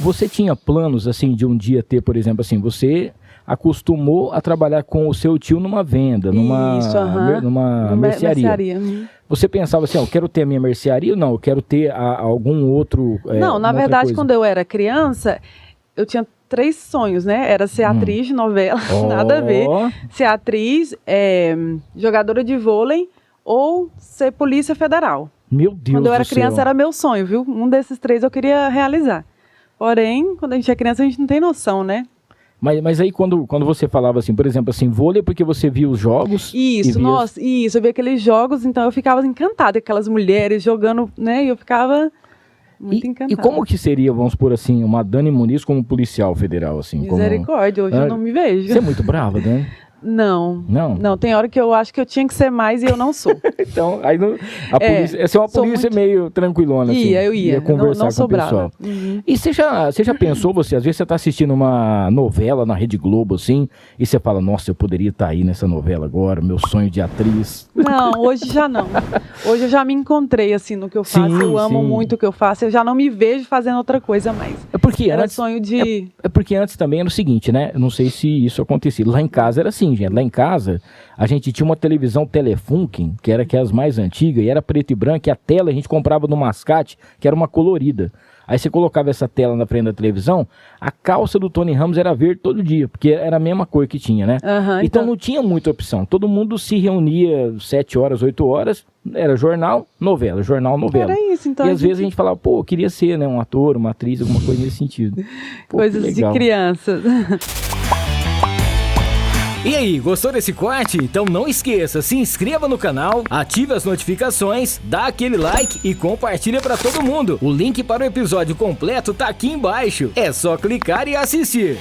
Você tinha planos, assim, de um dia ter, por exemplo, assim, você acostumou a trabalhar com o seu tio numa venda, numa mercearia. Você pensava assim, eu quero ter a minha mercearia ou não? Eu quero ter algum outro... não, na verdade, quando eu era criança, eu tinha 3 sonhos, né? Era ser atriz de novela, nada a ver. Ser atriz, jogadora de vôlei ou ser polícia federal. Meu Deus do céu. Quando eu era criança, era meu sonho, viu? Um desses 3 eu queria realizar. Porém, quando a gente é criança, a gente não tem noção, né? Mas aí quando você falava assim, por exemplo, assim, vôlei porque você via os jogos... Isso, eu via aqueles jogos, então eu ficava encantada, aquelas mulheres jogando, né? E eu ficava muito encantada. E como que seria, vamos supor assim, uma Dani Muniz como policial federal, assim? Misericórdia, hoje eu não me vejo. Você é muito brava, né? Não, tem hora que eu acho que eu tinha que ser mais e eu não sou. Então, aí a polícia, essa é uma polícia muito... meio tranquilona, assim. Eu ia conversar não com o pessoal. E você já pensou, às vezes você está assistindo uma novela na Rede Globo, assim, e você fala, nossa, eu poderia estar aí nessa novela agora, meu sonho de atriz. Não, hoje já não. Hoje eu já me encontrei, assim, no que eu faço. Eu amo muito o que eu faço, eu já não me vejo fazendo outra coisa mais. Era sonho de... É porque antes também era o seguinte, né? Eu não sei se isso acontecia. Lá em casa era assim, gente. Lá em casa, a gente tinha uma televisão Telefunken, que era as mais antigas, e era preto e branco, e a tela a gente comprava no Mascate, que era uma colorida. Aí você colocava essa tela na frente da televisão, a calça do Tony Ramos era verde todo dia, porque era a mesma cor que tinha, né? Então não tinha muita opção. Todo mundo se reunia 7 horas, 8 horas, era jornal, novela. Era isso, então. E às vezes a gente falava, pô, eu queria ser, né, um ator, uma atriz, alguma coisa nesse sentido. Pô, coisas de criança. E aí, gostou desse corte? Então não esqueça, se inscreva no canal, ative as notificações, dá aquele like e compartilha pra todo mundo. O link para o episódio completo tá aqui embaixo. É só clicar e assistir.